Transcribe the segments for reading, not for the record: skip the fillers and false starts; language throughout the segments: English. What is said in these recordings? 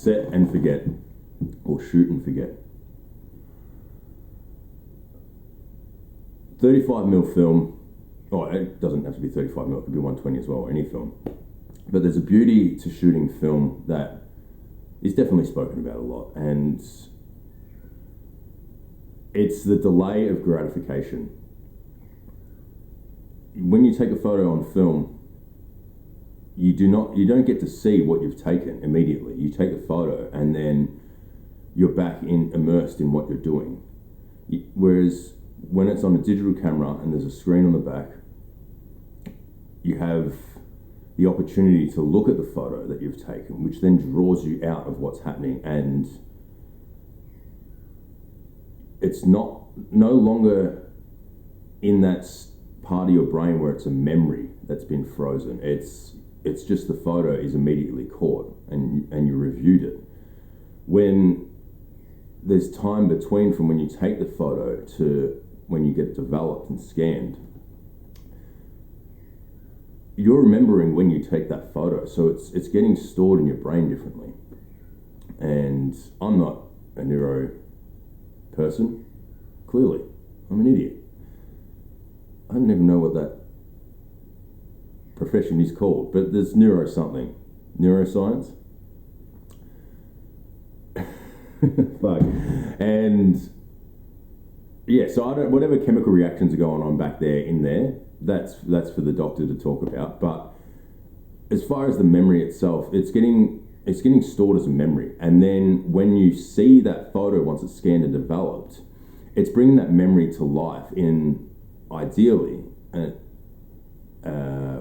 set and forget, or shoot and forget. 35mm film, it doesn't have to be 35mm, it could be 120 as well, any film. But there's a beauty to shooting film that is definitely spoken about a lot, and it's the delay of gratification. When you take a photo on film, you don't get to see what you've taken immediately. You take the photo and then you're back immersed in what you're doing. Whereas when it's on a digital camera and there's a screen on the back, you have the opportunity to look at the photo that you've taken, which then draws you out of what's happening, and it's no longer in that part of your brain where it's a memory that's been frozen. It's just the photo is immediately caught and you reviewed it. When there's time between from when you take the photo to when you get it developed and scanned, you're remembering when you take that photo, so it's getting stored in your brain differently. And I'm not a neuro person, clearly. I'm an idiot. I don't even know what that profession is called, but there's neuro something. Neuroscience? Fuck. And yeah, so whatever chemical reactions are going on back there in there, that's for the doctor to talk about. But as far as the memory itself, it's getting stored as a memory, and then when you see that photo once it's scanned and developed, it's bringing that memory to life in ideally a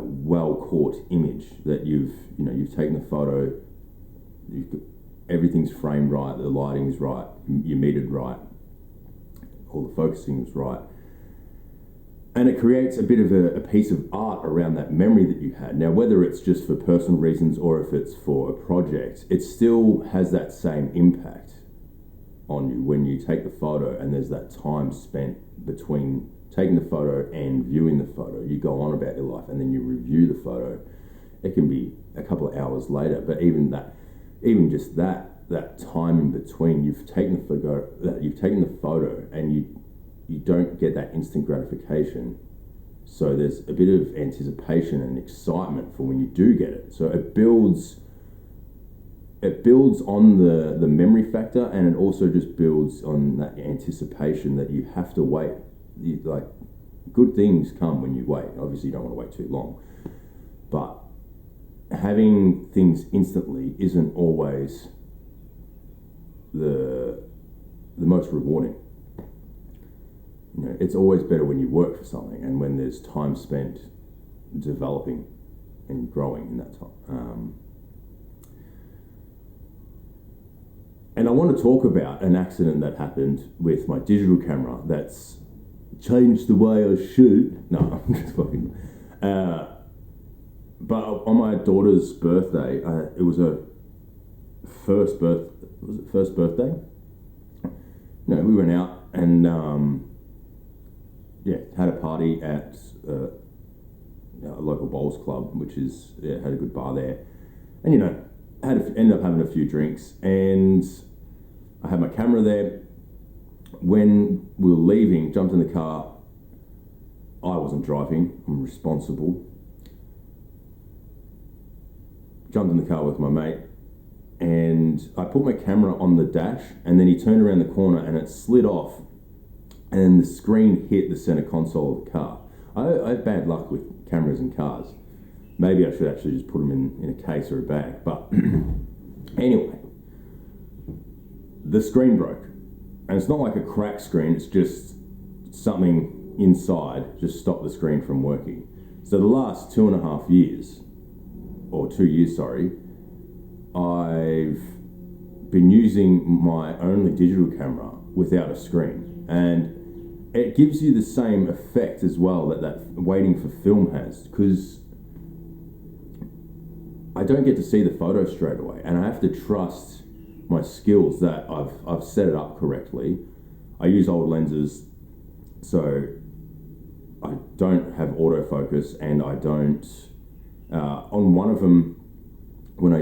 well caught image that you've taken the photo, everything's framed right, the lighting's right, you metered right, all the focusing is right. And it creates a bit of a piece of art around that memory that you had. Now, whether it's just for personal reasons or if it's for a project, it still has that same impact on you when you take the photo and there's that time spent between taking the photo and viewing the photo. You go on about your life and then you review the photo. It can be a couple of hours later, but even just that time in between, you've taken the photo and you don't get that instant gratification. So there's a bit of anticipation and excitement for when you do get it. So it builds on the memory factor, and it also just builds on that anticipation that you have to wait. Like, good things come when you wait. Obviously you don't want to wait too long, but having things instantly isn't always the most rewarding. It's always better when you work for something and when there's time spent developing and growing in that time. And I want to talk about an accident that happened with my digital camera that's changed the way I shoot. No, I'm just fucking. But on my daughter's birthday, it was her first birthday? No, we went out and had a party at a local bowls club, which is had a good bar there, and ended up having a few drinks, and I had my camera there. When we were leaving, jumped in the car. I wasn't driving, I'm responsible. Jumped in the car with my mate, and I put my camera on the dash, and then he turned around the corner and it slid off, and the screen hit the center console of the car. I have bad luck with cameras in cars. Maybe I should actually just put them in a case or a bag, but anyway, the screen broke. And it's not like a cracked screen, it's just something inside just stopped the screen from working. So the last 2.5 years, or 2 years, sorry, I've been using my only digital camera without a screen. And it gives you the same effect as well that waiting for film has, because I don't get to see the photo straight away, and I have to trust my skills that I've set it up correctly. I use old lenses, so I don't have autofocus, and I don't on one of them, when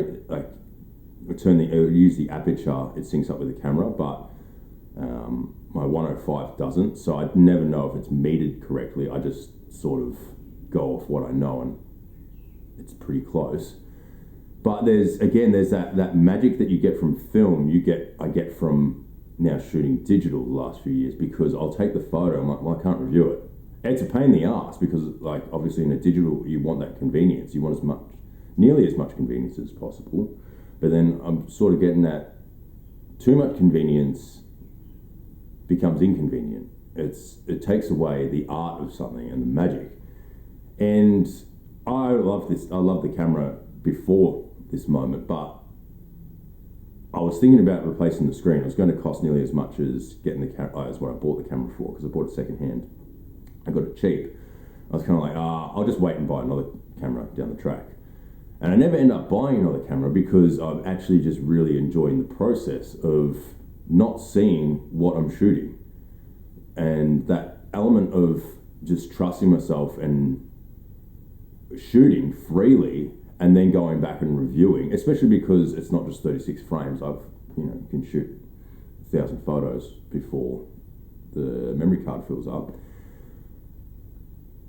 use the aperture, it syncs up with the camera, but my 105 doesn't, so I never know if it's metered correctly. I just sort of go off what I know, and it's pretty close. But there's that magic that you get from film. I get from now shooting digital the last few years, because I'll take the photo, I'm like, well, I can't review it. It's a pain in the ass, because like obviously in a digital you want that convenience, you want nearly as much convenience as possible, but then I'm sort of getting that too much convenience becomes inconvenient. It takes away the art of something and the magic. And I love the camera before this moment, but I was thinking about replacing the screen. It was going to cost nearly as much as getting the camera, as what I bought the camera for, because I bought it secondhand. I got it cheap. I was kind of like, I'll just wait and buy another camera down the track. And I never end up buying another camera, because I'm actually just really enjoying the process of not seeing what I'm shooting. And that element of just trusting myself and shooting freely, and then going back and reviewing, especially because it's not just 36 frames. You can shoot 1,000 photos before the memory card fills up.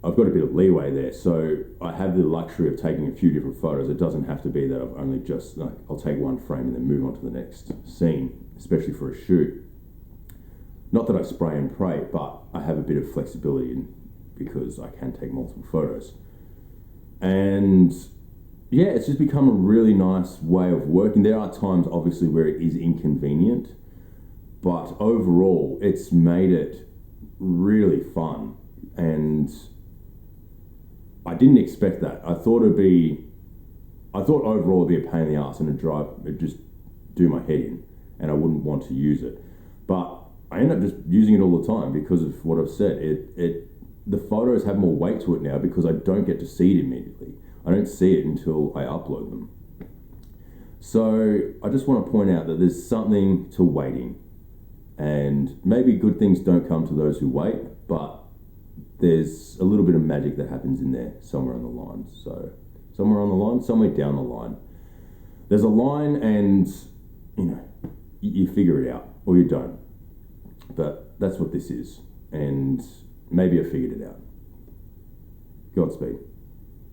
I've got a bit of leeway there, so I have the luxury of taking a few different photos. It doesn't have to be that I've only just, I'll take one frame and then move on to the next scene, especially for a shoot. Not that I spray and pray, but I have a bit of flexibility because I can take multiple photos. And yeah, it's just become a really nice way of working. There are times, obviously, where it is inconvenient, but overall, it's made it really fun. And I didn't expect that. I thought overall it'd be a pain in the ass and it'd just do my head in, and I wouldn't want to use it. But I end up just using it all the time because of what I've said. The photos have more weight to it now because I don't get to see it immediately. I don't see it until I upload them. So I just want to point out that there's something to waiting, and maybe good things don't come to those who wait, but there's a little bit of magic that happens in there somewhere on the line. So somewhere down the line, there's a line, and you figure it out or you don't. But that's what this is, and maybe I figured it out. Godspeed.